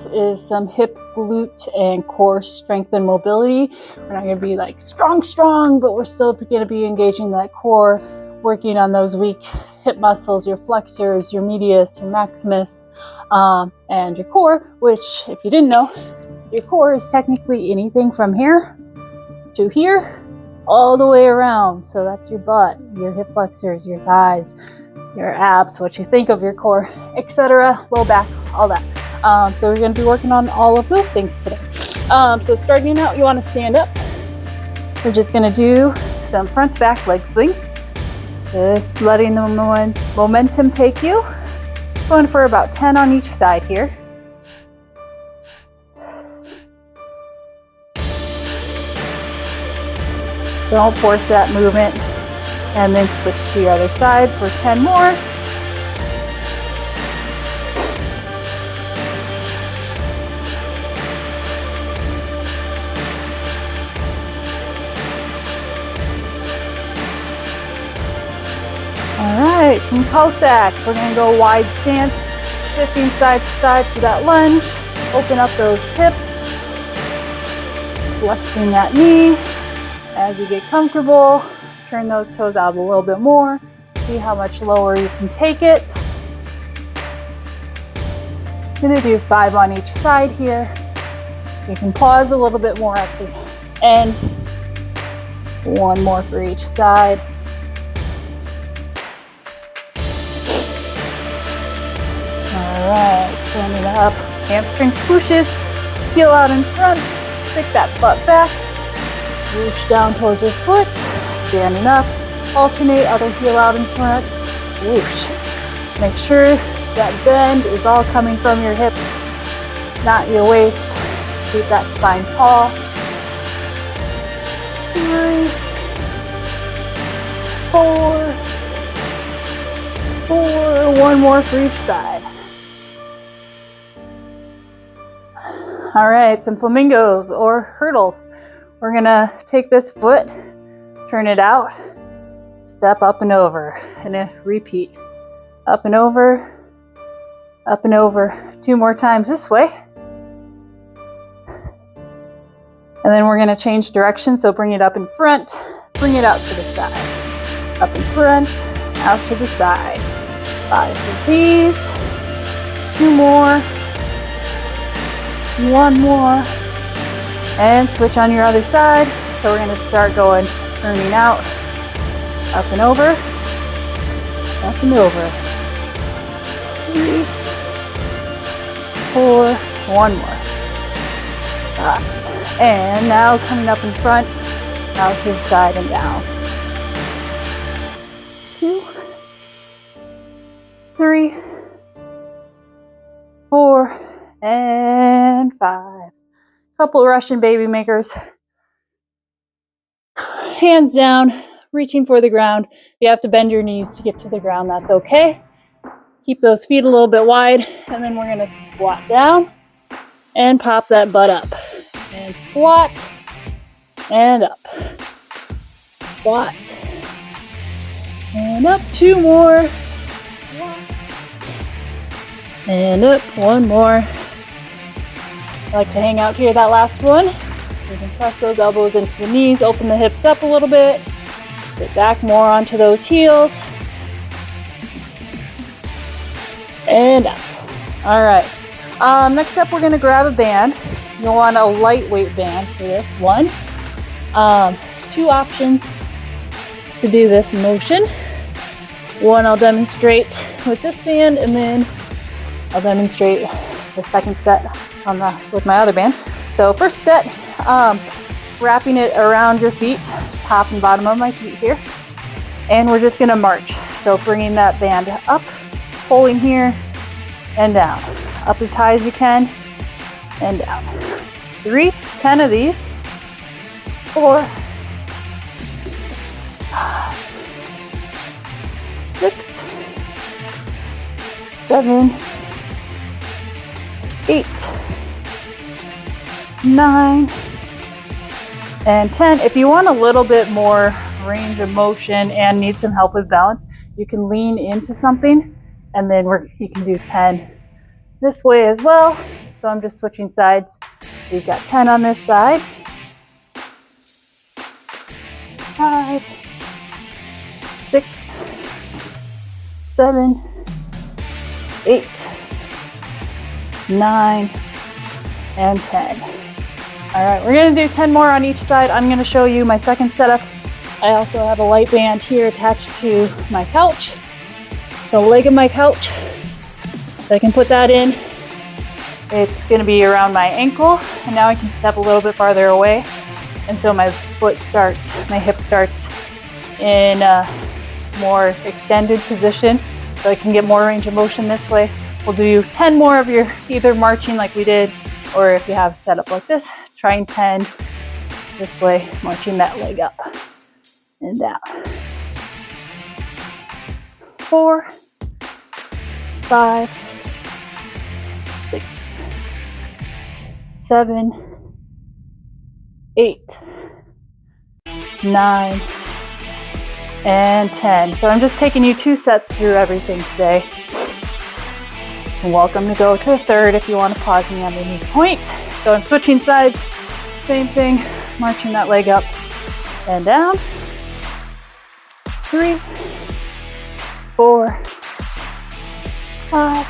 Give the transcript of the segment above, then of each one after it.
this is some hip, glute, and core strength and mobility. We're not going to be like strong, but we're still going to be engaging that core, working on those weak hip muscles, your flexors, your medius, your maximus, and your core, which, if you didn't know, your core is technically anything from here to here, all the way around. So that's your butt, your hip flexors, your thighs, your abs, what you think of your core, etc., low back, all that. So we're going to be working on all of those things today. So starting out, you want to stand up. We're just going to do some front to back leg swings. Just letting the momentum take you. Going for about 10 on each side here. Don't force that movement. And then switch to your other side for 10 more. Alright, some Cossacks. We're going to go wide stance, shifting side to side for that lunge. Open up those hips, flexing that knee. As you get comfortable, turn those toes out a little bit more. See how much lower you can take it. I'm going to do 5 on each side here. You can pause a little bit more at the end. 1 more for each side. Alright, standing up, hamstring swooshes, heel out in front, stick that butt back, swoosh down towards your foot, standing up, alternate, other heel out in front, swoosh. Make sure that bend is all coming from your hips, not your waist. Keep that spine tall. 3, 4, 1 more for each side. All right, some flamingos or hurdles. We're gonna take this foot, turn it out, step up and over, and then repeat. Up and over, up and over. 2 more times this way. And then we're gonna change direction, so bring it up in front, bring it out to the side. Up in front, out to the side. 5 of these, 2 more. 1 more, and switch on your other side. So we're going to start going, turning out, up and over, up and over. 3, 4, 1 more. And now coming up in front, out to the side and down. 2, 3, 4, and 5. Couple Russian baby makers. Hands down, reaching for the ground. You have to bend your knees to get to the ground, that's okay. Keep those feet a little bit wide, and then we're gonna squat down and pop that butt up. And squat, and up. Squat, and up. 2 more. And up. 1 more. I like to hang out here, that last one. You can press those elbows into the knees, open the hips up a little bit, sit back more onto those heels, and up. All right, next up we're gonna grab a band. You'll want a lightweight band for this one. 2 options to do this motion. One I'll demonstrate with this band, and then I'll demonstrate the second set with my other band. So first set, wrapping it around your feet, top and bottom of my feet here, and we're just gonna march. So bringing that band up, pulling here and down, up as high as you can and down. 3, 10 of these. 4, 5, 6, 7, 8, 9, and 10. If you want a little bit more range of motion and need some help with balance, you can lean into something, and then you can do 10 this way as well. So I'm just switching sides. We've got 10 on this side. 5, 6, 7, 8, 9, and 10. All right, we're gonna do 10 more on each side. I'm gonna show you my second setup. I also have a light band here attached to my couch, the leg of my couch. So I can put that in. It's gonna be around my ankle, and now I can step a little bit farther away until my hip starts in a more extended position, so I can get more range of motion this way. We'll do 10 more of your either marching like we did, or if you have set up like this, trying 10 this way, marching that leg up and down. 4, 5, 6, 7, 8, 9, and 10. So I'm just taking you 2 sets through everything today. You're welcome to go to a third if you want to pause me on any point. So I'm switching sides, same thing, marching that leg up and down. 3, 4, 5,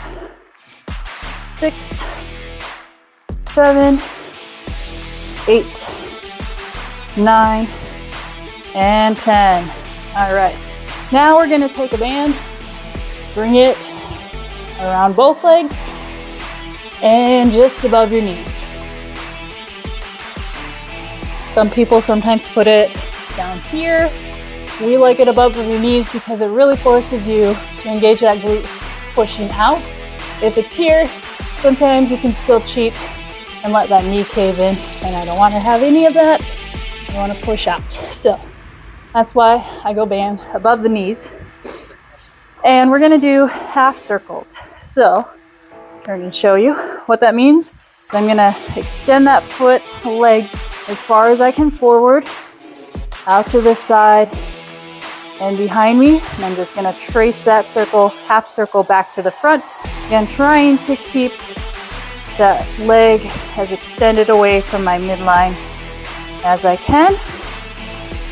6, 7, 8, 9, and 10. All right, now we're gonna take a band, bring it around both legs and just above your knees. Some people sometimes put it down here. We like it above your knees because it really forces you to engage that glute pushing out. If it's here, sometimes you can still cheat and let that knee cave in, and I don't want to have any of that. I want to push out. So that's why I go band above the knees. And we're gonna do half circles. So I'm going to show you what that means. So I'm gonna extend that foot, leg as far as I can forward, out to this side and behind me. And I'm just gonna trace that circle, half circle back to the front. Again, trying to keep that leg as extended away from my midline as I can.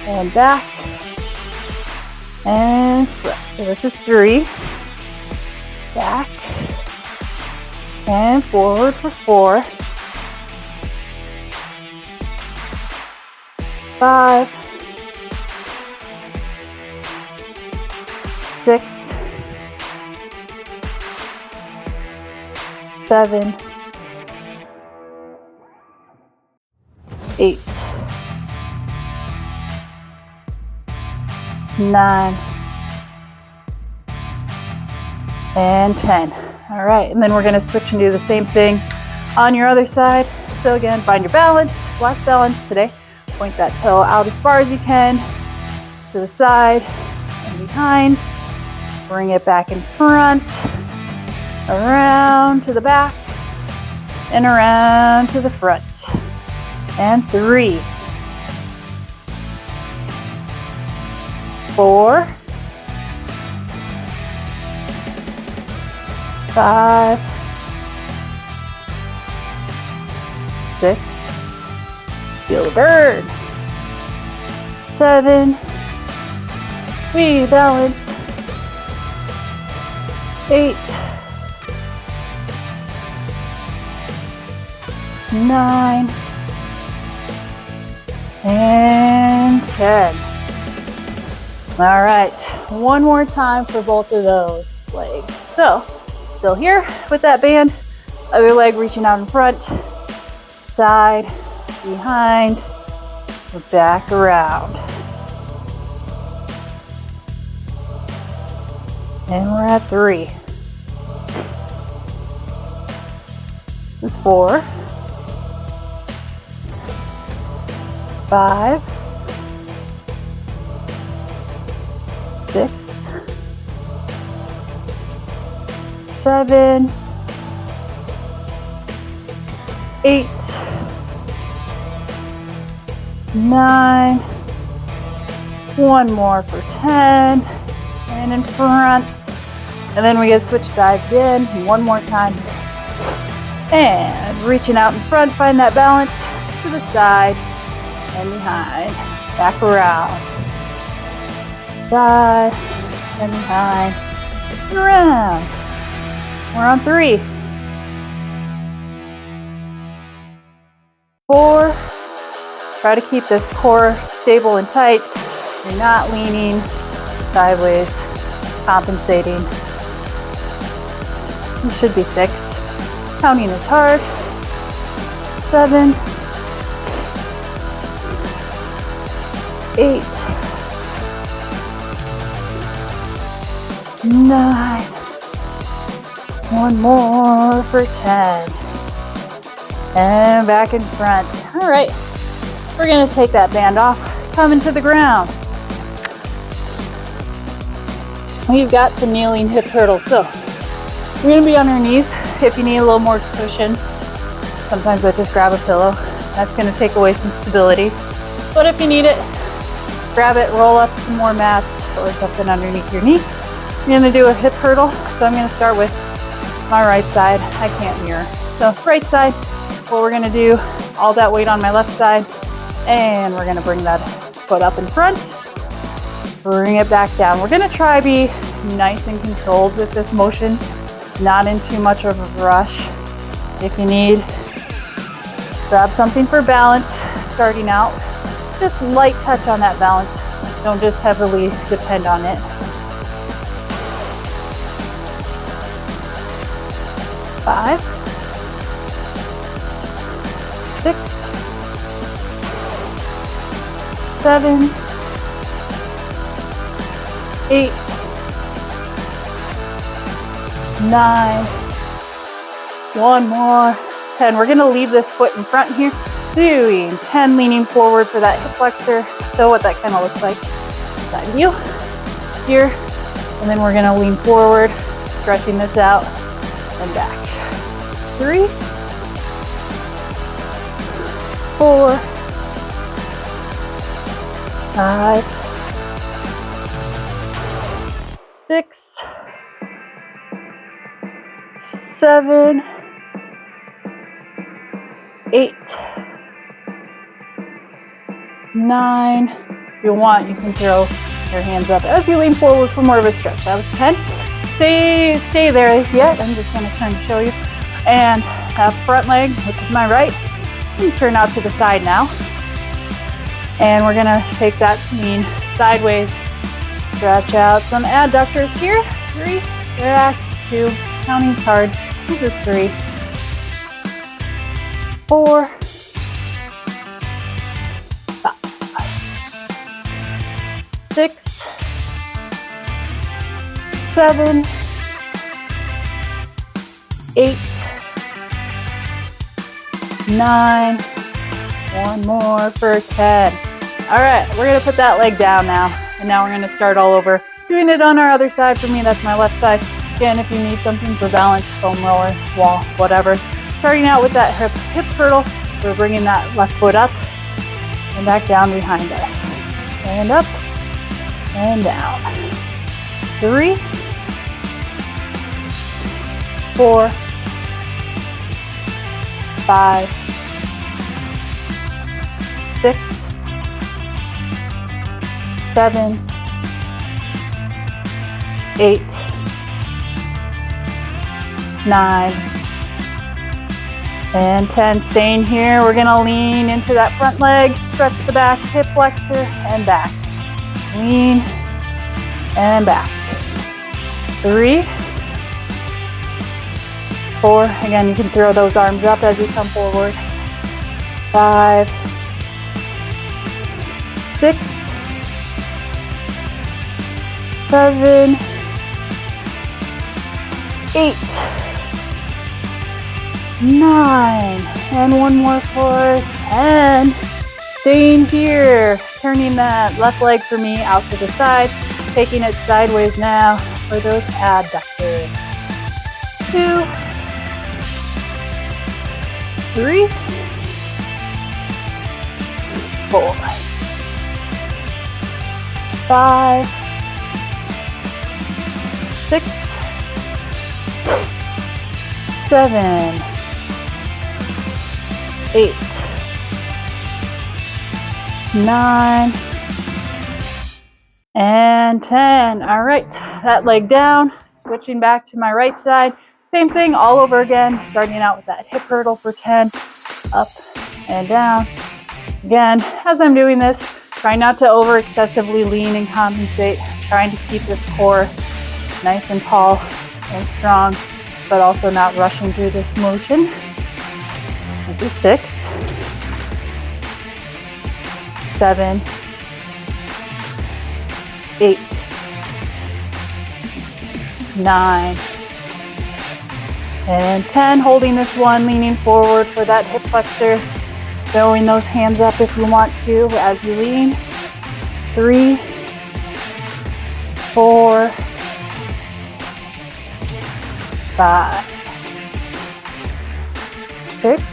And back and front. So this is 3. Back and forward for 4. 5, 6, 7, 8, 9, and 10. All right, and then we're going to switch and do the same thing on your other side. So again, find your balance, last balance today. Point that toe out as far as you can to the side and behind. Bring it back in front, around to the back, and around to the front. And 3, 4, 5, 6, feel the bird, 7, we balance, 8, 9, and 10. All right, one more time for both of those legs. So, still here with that band, other leg reaching out in front, side, behind, back around. And we're at 3. This is 4, 5, 6, 7, 8, 9, one more for 10, and in front, and then we get switch sides again, one more time, and reaching out in front, find that balance to the side and behind. Back around. Side and behind. And around. We're on 3. 4. Try to keep this core stable and tight. You're not leaning sideways, compensating. It should be 6. Counting is hard. 7. 8. 9. One more for 10. And back in front. All right, we're gonna take that band off, come into the ground. We've got some kneeling hip hurdles. So we're gonna be on our knees. If you need a little more cushion, sometimes I just grab a pillow. That's gonna take away some stability. But if you need it, grab it, roll up some more mats or something underneath your knee. You're gonna do a hip hurdle. So I'm gonna start with my right side. I can't mirror. So right side, what we're gonna do, all that weight on my left side, and we're gonna bring that foot up in front, bring it back down. We're gonna try be nice and controlled with this motion, not in too much of a rush. If you need, grab something for balance, starting out. Just light touch on that balance. Don't just heavily depend on it. 5, 6, 7, 8, 9, one more, 10. We're gonna leave this foot in front here, doing 10 leaning forward for that hip flexor. So what that kind of looks like, side view here, and then we're gonna lean forward, stretching this out and back. 3, 4, 5, 6, 7, 8, 9. If you want, you can throw your hands up as you lean forward for more of a stretch. That was 10. Stay there yet. I'm just going to turn to show you. And that front leg, which is my right, and turn out to the side now. And we're going to take that lean sideways. Stretch out some adductors here. 3, back, 2, counting hard. This is 3, 4, 5, 6, 7, 8, 9, one more for 10. All right, we're gonna put that leg down now. And now we're gonna start all over. Doing it on our other side. For me, that's my left side. Again, if you need something for balance, foam roller, wall, whatever. Starting out with that hip hurdle, we're bringing that left foot up and back down behind us. And up and down. 3, 4, 5, 6, 7, 8, 9, and 10. Staying here, we're gonna lean into that front leg, stretch the back, hip flexor, and back. Lean, and back. 3, 4, again, you can throw those arms up as you come forward. 5, 6, 7, 8, 9, and one more for 10. Staying here, turning that left leg for me out to the side, taking it sideways now for those adductors. 2, 3, 4, 5, 6, 7, 8, 9, and 10. All right, that leg down, switching back to my right side. Same thing all over again, starting out with that hip hurdle for 10, up and down. Again, as I'm doing this, try not to over excessively lean and compensate, trying to keep this core nice and tall and strong, but also not rushing through this motion. This is 6, 7, 8, 9, and 10. Holding this one, leaning forward for that hip flexor. Throwing those hands up if you want to as you lean. 3, 4, 5, 6,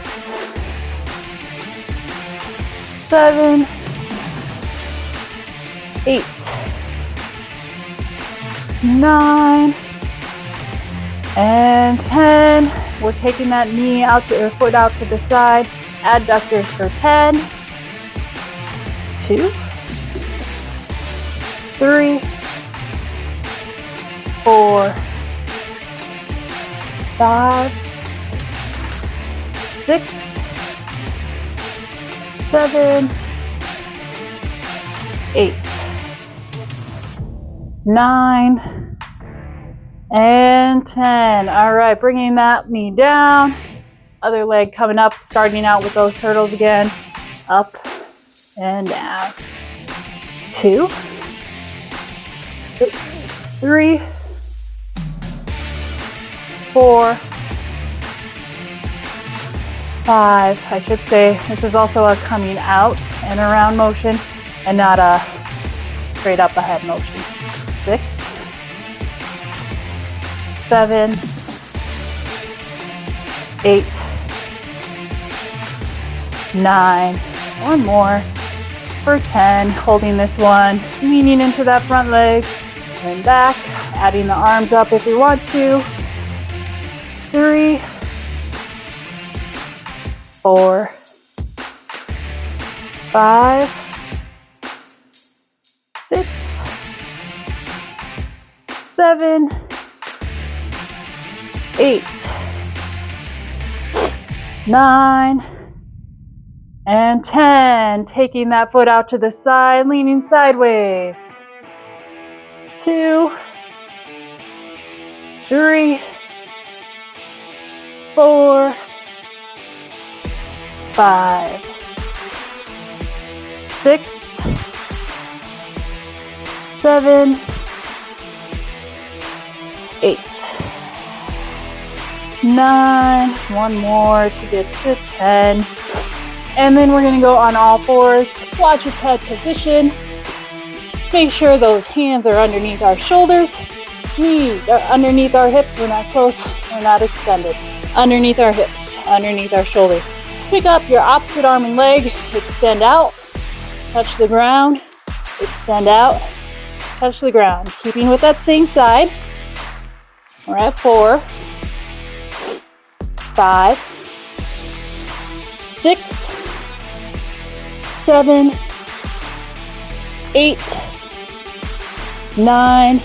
7, 8, 9, and 10. We're taking that knee out to, or foot out to the side. Adductors for 10, 2, 3, 4, 5, 6, 7, 8, 9, and 10. All right, bringing that knee down. Other leg coming up, starting out with those hurdles again. Up and down. 2, 3, 4, 5. I should say this is also a coming out and around motion and not a straight up ahead motion. 6, 7, 8, 9, one more for 10, holding this one, leaning into that front leg and back, adding the arms up if you want to. 3, 4, 5, 6, 7, 8, 9, and 10. Taking that foot out to the side, leaning sideways. 2, 3, 4, 5, 6, 7, 8, 9. One more to get to 10. And then we're going to go on all fours, quadruped position. Make sure those hands are underneath our shoulders. Knees are underneath our hips. We're not close, we're not extended. Underneath our hips, underneath our shoulders. Pick up your opposite arm and leg, extend out, touch the ground, extend out, touch the ground. Keeping with that same side. We're at 4, 5, 6, 7, 8, 9,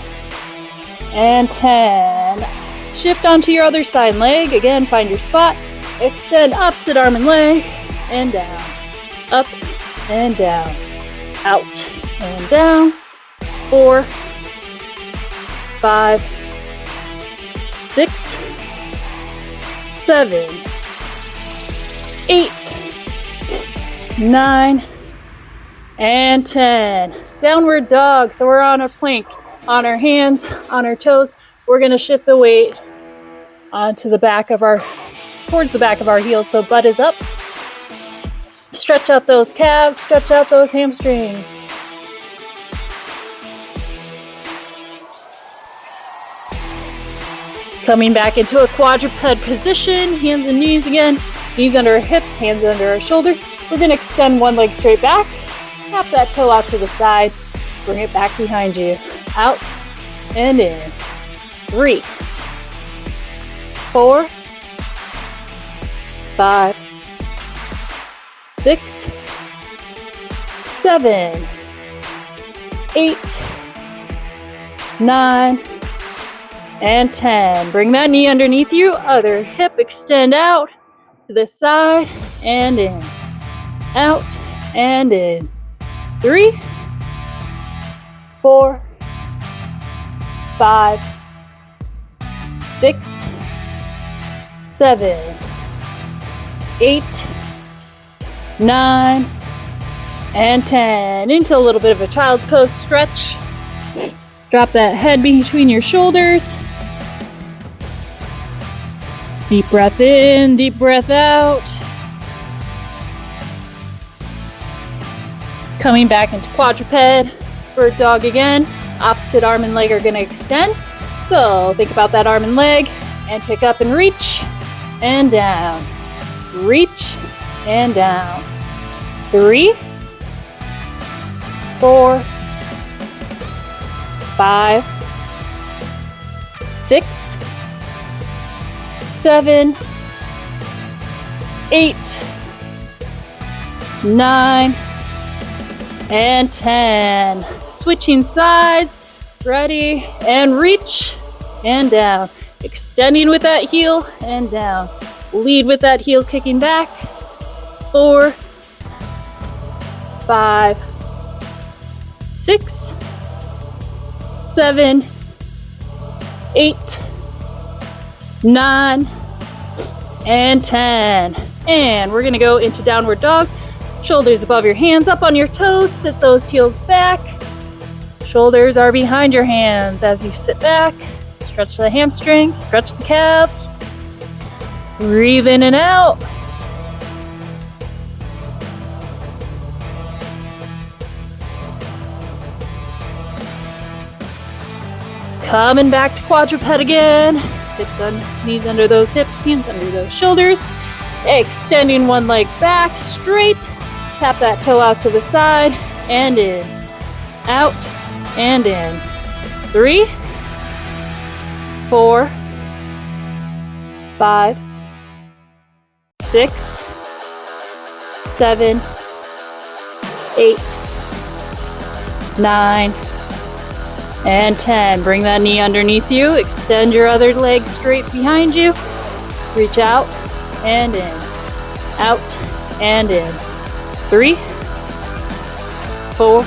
and 10. Shift onto your other side leg. Again, find your spot. Extend opposite arm and leg, and down, up and down, out and down. 4, 5, 6, 7, 8, 9, and 10. Downward dog. So we're on a plank, on our hands, on our toes. We're going to shift the weight onto the back of our, towards the back of our heels. So butt is up. Stretch out those calves, stretch out those hamstrings. Coming back into a quadruped position, hands and knees again. Knees under our hips, hands under our shoulder. We're going to extend one leg straight back. Tap that toe out to the side. Bring it back behind you. Out and in. 3, 4, 5, 6, 7, 8, 9, and 10. Bring that knee underneath you. Other hip extend out to the side and in. Out and in. 3, 4, 5, 6, 7, 8, 9, and 10. Into a little bit of a child's pose stretch. Drop that head between your shoulders. Deep breath in, deep breath out. Coming back into quadruped, bird dog again. Opposite arm and leg are going to extend. So think about that arm and leg and pick up and reach and down. Reach and down. 3, 4, 5, 6, 7, 8, 9, and 10. Switching sides. Ready, and reach and down. Extending with that heel and down. Lead with that heel kicking back. 4, 5, 6, 7, 8, 9, and 10. And we're gonna go into downward dog. Shoulders above your hands, up on your toes. Sit those heels back. Shoulders are behind your hands as you sit back. Stretch the hamstrings, stretch the calves. Breathe in and out. Coming back to quadruped again. Knees under those hips, hands under those shoulders. Extending one leg back straight. Tap that toe out to the side and in. Out and in. 3, 4, 5, 6, 7, 8, 9, and 10. Bring that knee underneath you. Extend your other leg straight behind you. Reach out and in. Out and in. 3, 4,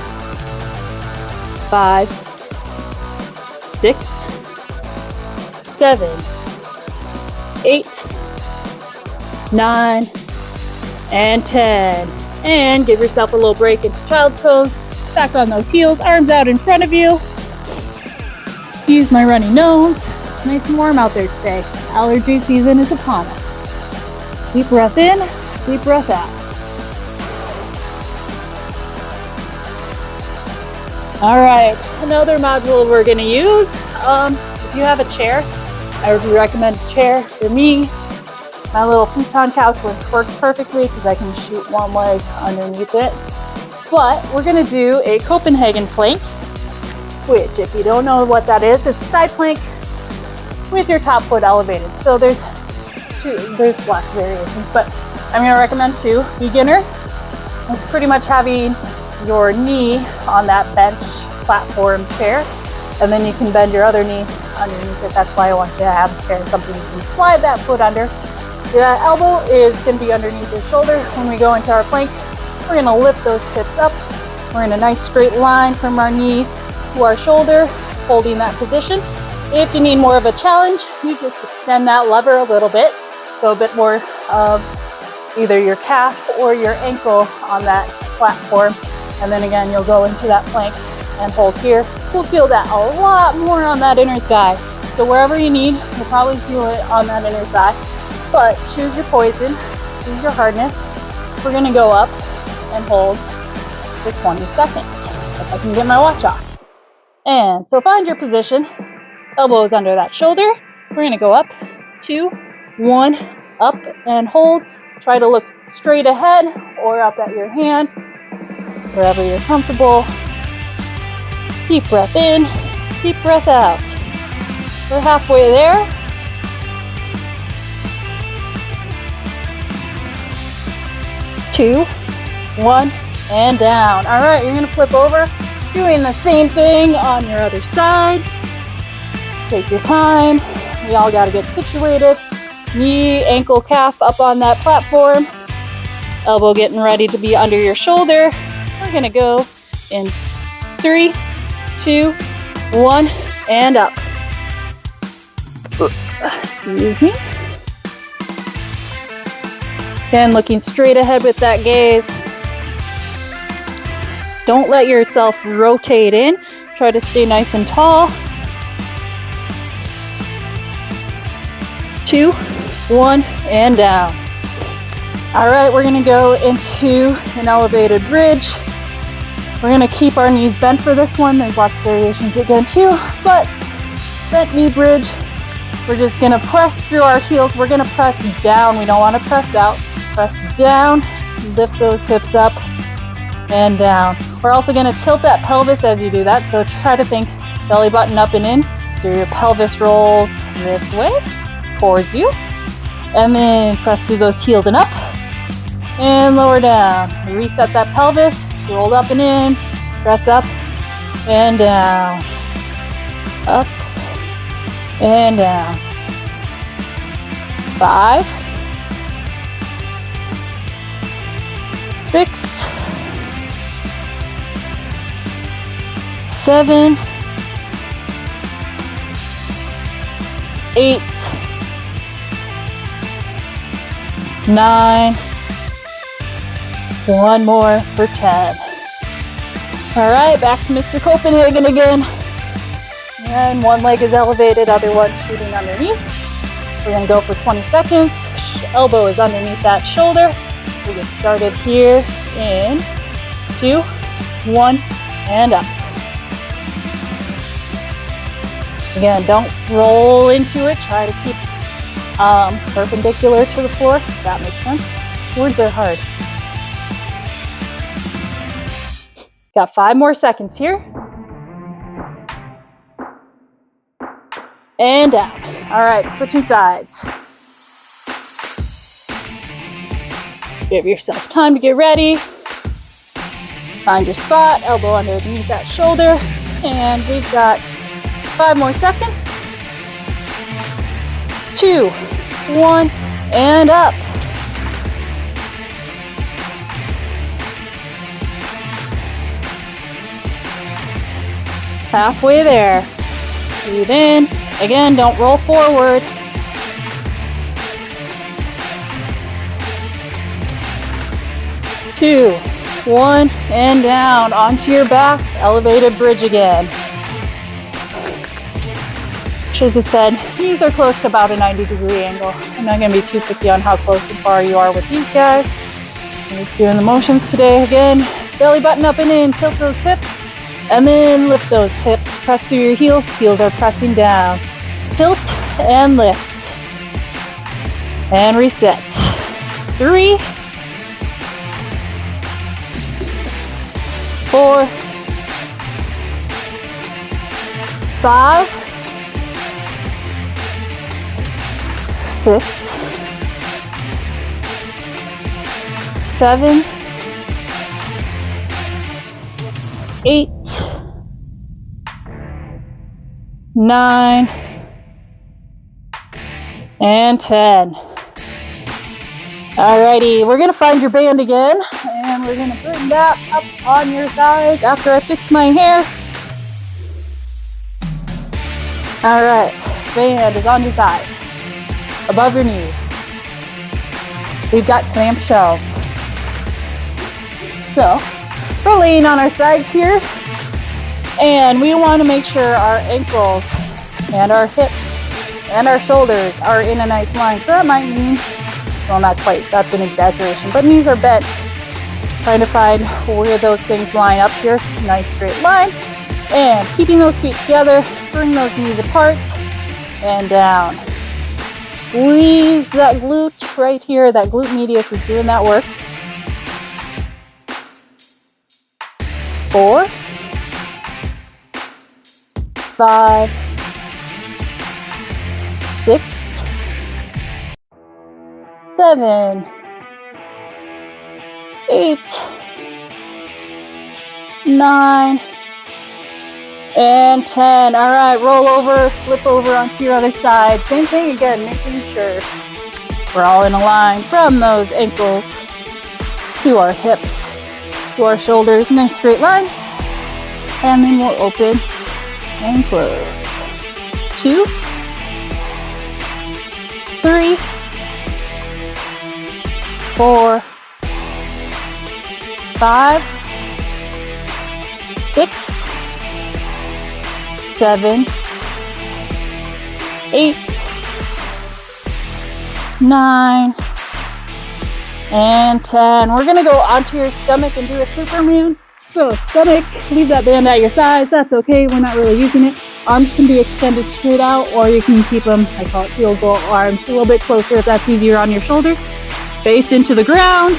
5, 6, 7, 8, 9, and 10. And give yourself a little break into child's pose. Back on those heels, arms out in front of you. Excuse my runny nose. It's nice and warm out there today. Allergy season is upon us. Deep breath in, deep breath out. All right, another module we're gonna use. If you have a chair, I would recommend a chair. For me, my little futon couch works perfectly because I can shoot one leg underneath it. But we're gonna do a Copenhagen plank, which if you don't know what that is, it's side plank with your top foot elevated. So there's lots of variations, but I'm gonna recommend 2. Beginner is pretty much having your knee on that bench platform chair, and then you can bend your other knee underneath it. That's why I want you to have a chair, something you can slide that foot under. The elbow is going to be underneath your shoulder. When we go into our plank, we're going to lift those hips up. We're in a nice straight line from our knee to our shoulder, holding that position. If you need more of a challenge, you just extend that lever a little bit, so a bit more of either your calf or your ankle on that platform. And then again, you'll go into that plank and hold here. You'll feel that a lot more on that inner thigh. So wherever you need, you'll probably feel it on that inner thigh. But choose your poison, choose your hardness. We're gonna go up and hold for 20 seconds. If I can get my watch off. And so find your position. Elbows under that shoulder. We're gonna go up, 2, 1, up and hold. Try to look straight ahead or up at your hand, wherever you're comfortable. Deep breath in, deep breath out. We're halfway there. 2, 1, and down. All right, you're gonna flip over, doing the same thing on your other side. Take your time. We all gotta get situated. Knee, ankle, calf up on that platform. Elbow getting ready to be under your shoulder. We're gonna go in 3, 2, 1, and up. Excuse me. Again, looking straight ahead with that gaze. Don't let yourself rotate in. Try to stay nice and tall. 2, 1, and down. All right, we're gonna go into an elevated bridge. We're gonna keep our knees bent for this one. There's lots of variations again too, but bent knee bridge. We're just gonna press through our heels. We're gonna press down. We don't wanna press out. Press down, lift those hips up and down. We're also gonna tilt that pelvis as you do that. So try to think belly button up and in. So your pelvis rolls this way towards you. And then press through those heels and up and lower down. Reset that pelvis, roll up and in, press up and down, up and down. 5, 6, 7, 8, 9, one more for 10. All right, back to Mr. Copenhagen again. And one leg is elevated, other one shooting underneath. We're gonna go for 20 seconds. Elbow is underneath that shoulder. We get started here in 2, 1, and up. Again, don't roll into it. Try to keep perpendicular to the floor, if that makes sense. Words are hard. Got 5 more seconds here. And down. All right, switching sides. Give yourself time to get ready. Find your spot, elbow underneath that shoulder. And we've got 5 more seconds. 2, 1, and up. Halfway there. Breathe in. Again, don't roll forward. 2, 1, and down onto your back. Elevated bridge again. Should have said, knees are close to about a 90-degree angle. I'm not going to be too picky on how close and far you are with these guys. I'm just doing the motions today. Again, belly button up and in, tilt those hips, and then lift those hips. Press through your heels. Heels are pressing down. Tilt and lift. And reset. 3, 4, 5, 6, 7, 8, 9, and 10. Alrighty, we're gonna find your band again, and we're gonna bring that up on your thighs after I fix my hair. Alright, band is on your thighs, above your knees. We've got clamshells. So, we're laying on our sides here, and we want to make sure our ankles and our hips and our shoulders are in a nice line. So that might mean, well, not quite, that's an exaggeration, but knees are bent. Trying to find where those things line up here. Nice straight line. And keeping those feet together, bring those knees apart and down. Squeeze that glute right here. That glute medius is doing that work. 4, 5, 6, 7, 8, 9, and 10. All right, roll over, flip over onto your other side. Same thing again, making sure we're all in a line from those ankles to our hips, to our shoulders, nice straight line. And then we'll open and close. 2, 3, 4, 5, 6, 7, 8, 9, and 10. We're gonna go onto your stomach and do a Superman. So stomach, leave that band at your thighs. That's okay, we're not really using it. Arms can be extended straight out, or you can keep them, I call it field goal arms, a little bit closer if that's easier on your shoulders. Face into the ground,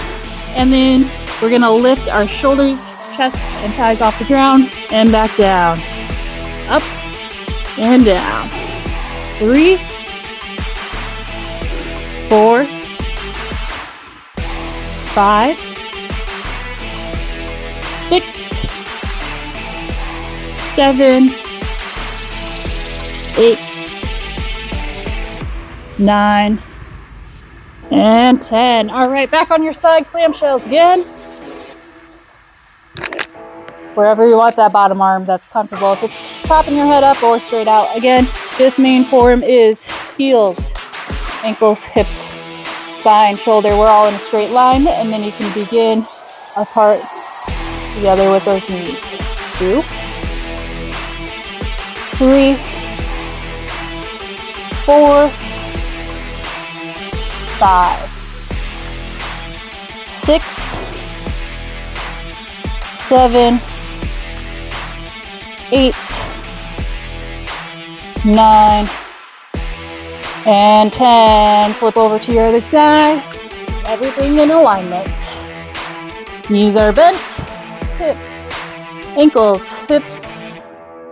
and then we're gonna lift our shoulders, chest, and thighs off the ground, and back down. Up and down. 3, 4, 5, 6, 7, 8, 9, and 10. All right, back on your side, clamshells again. Wherever you want that bottom arm, that's comfortable. If it's propping your head up or straight out. Again, this main form is heels, ankles, hips, spine, shoulder. We're all in a straight line, and then you can begin apart together with those knees. 2, 3, 4, 5, 6, 7, 8, 9, and 10. Flip over to your other side. Everything in alignment. Knees are bent. Hips, ankles, hips,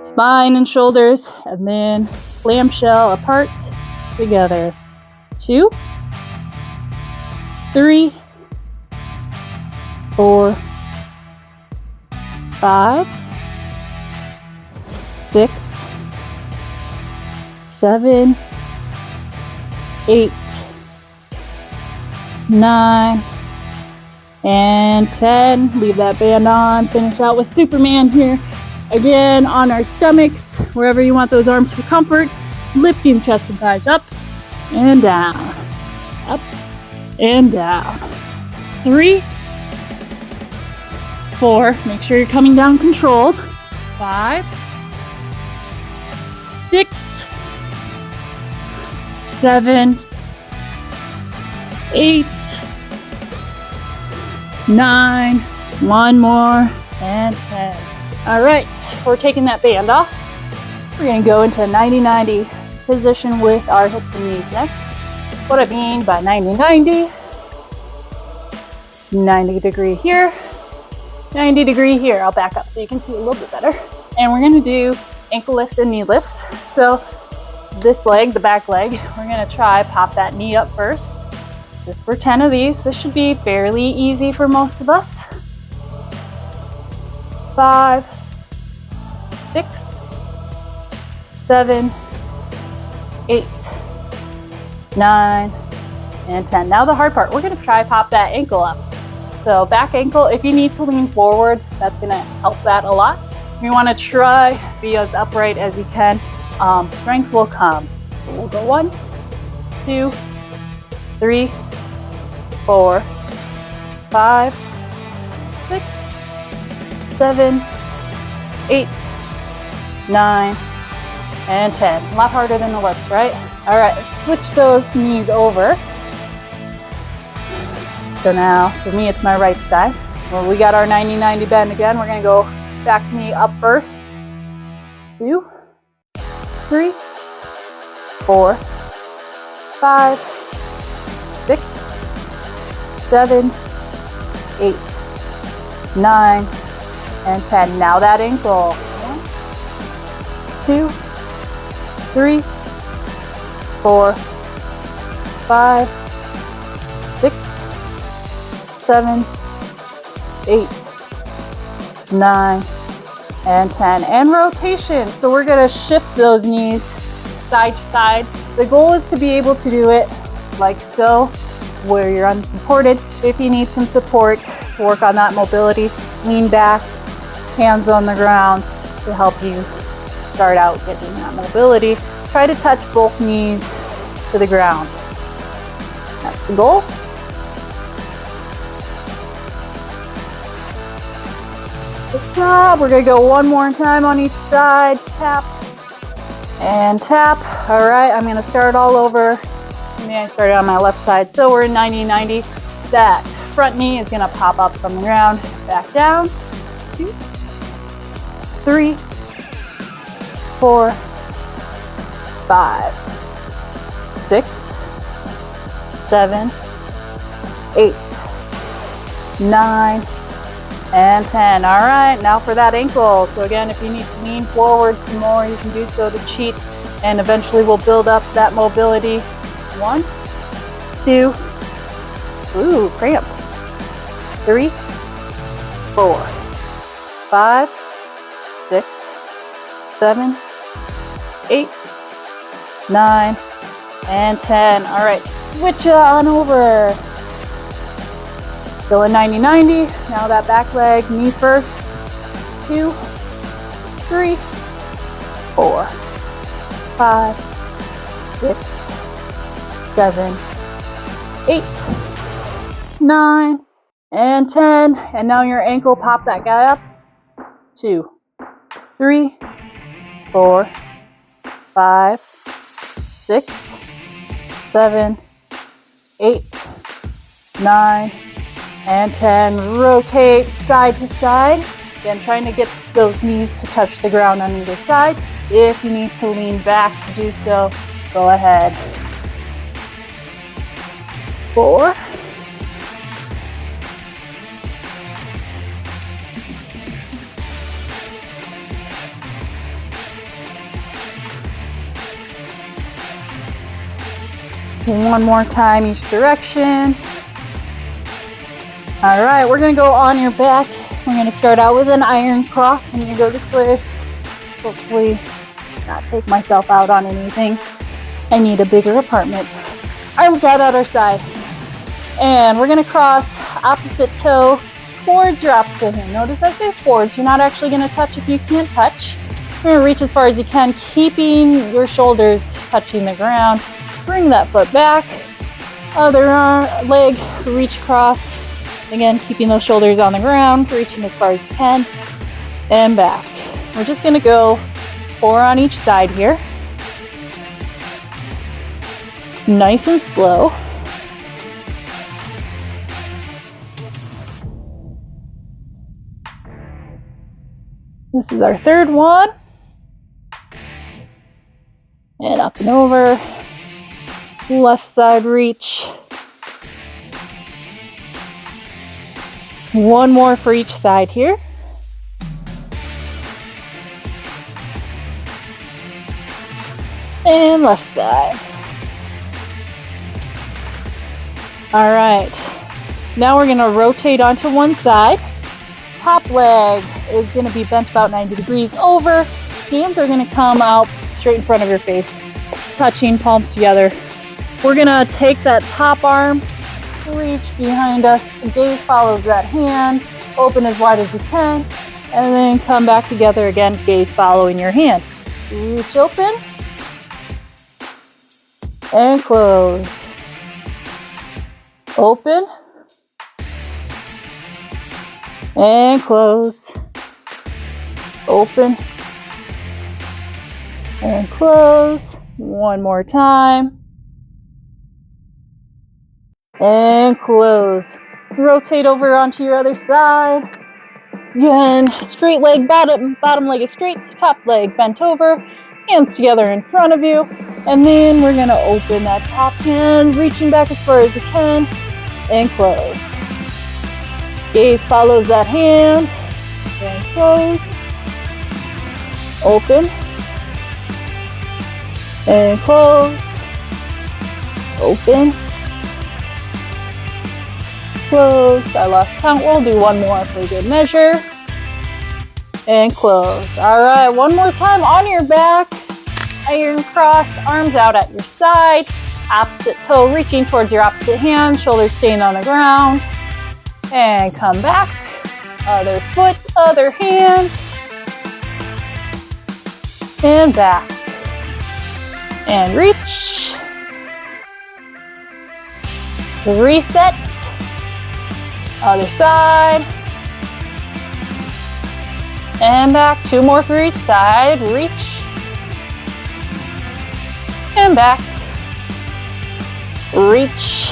spine and shoulders, and then clamshell apart together. 2, 3, 4, 5, 6, 7, 8, 9, and 10. Leave that band on. Finish out with Superman here. Again, on our stomachs, wherever you want those arms for comfort. Lifting chest and thighs up and down. Up and down. 3, 4. Make sure you're coming down controlled. 5, 6, 7, 8, 9, one more, and 10. All right, we're taking that band off. We're gonna go into a 90-90 position with our hips and knees next. What I mean by 90-90, 90 degree here, 90 degree here. I'll back up so you can see a little bit better. And we're gonna do ankle lifts and knee lifts. So this leg, the back leg, we're gonna try pop that knee up first. Just for 10 of these. This should be fairly easy for most of us. 5, 6, 7, 8, 9, and 10. Now the hard part, we're gonna try pop that ankle up. So back ankle, if you need to lean forward, that's gonna help that a lot. You wanna try be as upright as you can. Strength will come. So we'll go 1, 2, 3, 4, 5, 6, 7, 8, 9, and 10. A lot harder than the lifts, right? All right, switch those knees over. So now, for me, it's my right side. Well, we got our 90-90 bend again. We're gonna go back knee up first. 2, 3, 4, 5, 6, 7, 8, 9, and 10. Now that ankle. 1, 2, 3, 4, 5, 6, 7, 8, 9, and 10. And rotation. So we're going to shift those knees side to side. The goal is to be able to do it like so, where you're unsupported. If you need some support to work on that mobility, lean back, hands on the ground to help you start out getting that mobility. Try to touch both knees to the ground. That's the goal. Good job. We're going to go one more time on each side. Tap and tap. All right, I'm going to start all over. Maybe I started on my left side. So we're in 90-90. That front knee is going to pop up from the ground. Back down. 2, 3, 4, 5, 6, 7, 8, 9, and 10. All right, now for that ankle. So again, if you need to lean forward some more, you can do so to cheat, and eventually we'll build up that mobility. 1, 2, ooh, cramp. 3, 4, 5, 6, 7, 8, 9, and 10. All right, switch on over. Still in 90-90. Now that back leg, knee first. 2, 3, 4, 5, 6, 7, 8, 9, and 10. And now your ankle, pop that guy up. 2, 3, 4, 5, 6, 7, 8, 9, and 10. Rotate side to side. Again, trying to get those knees to touch the ground on either side. If you need to lean back to do so, go ahead. 4, 1 more time each direction. All right, we're gonna go on your back. We're gonna start out with an iron cross. I'm gonna go this way. Hopefully not take myself out on anything. I need a bigger apartment. Arms out at our side. And we're gonna cross opposite toe towards your opposite hand. Notice I say towards. You're not actually gonna touch if you can't touch. You're gonna reach as far as you can, keeping your shoulders touching the ground. Bring that foot back. Other leg, reach across. Again, keeping those shoulders on the ground, reaching as far as you can, and back. We're just gonna go 4 on each side here. Nice and slow. This is our third one. And up and over. Left side reach. 1 more for each side here. And left side. All right. Now we're going to rotate onto one side. Top leg is going to be bent about 90 degrees over. Hands are going to come out straight in front of your face, touching palms together. We're going to take that top arm, reach behind us, the gaze follows that hand, open as wide as you can, and then come back together again, gaze following your hand. Reach open, and close. Open, and close. Open, and close. 1 more time. And close. Rotate over onto your other side. Again, straight leg, bottom leg is straight, top leg bent over, hands together in front of you. And then we're gonna open that top hand, reaching back as far as you can, and close. Gaze follows that hand, and close. Open, and close. Open, close. I lost count. We'll do one more for good measure. And close. All right, one more time on your back. Iron cross, arms out at your side. Opposite toe reaching towards your opposite hand. Shoulders staying on the ground. And come back. Other foot, other hand. And back. And reach. Reset. Other side. And back. Two more for each side. Reach. And back. Reach.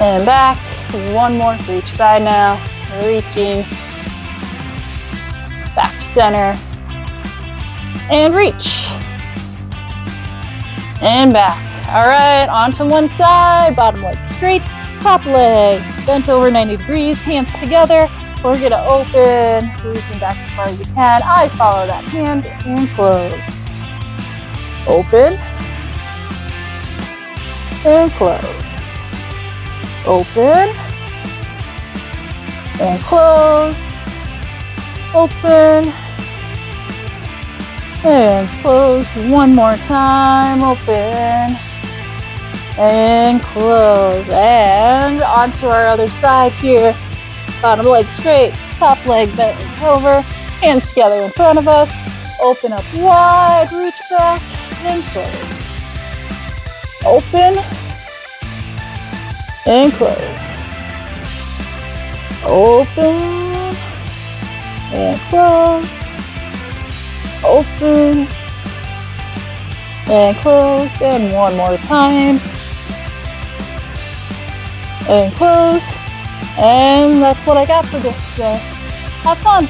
And back. One more for each side now. Reaching. Back to center. And reach. And back. All right, onto one side. Bottom leg straight. Top leg bent over 90 degrees. Hands together. We're going to open. Reaching back as far as you can. Eyes follow that hand. And close. Open. And close. Open. And close. Open. And close. One more time. Open. And close. And onto our other side here. Bottom leg straight. Top leg bent over. Hands together in front of us. Open up wide. Reach back. And close. Open. And close. Open. And close. Open. And close. And one more time. And close. And that's what I got for this today. Have fun.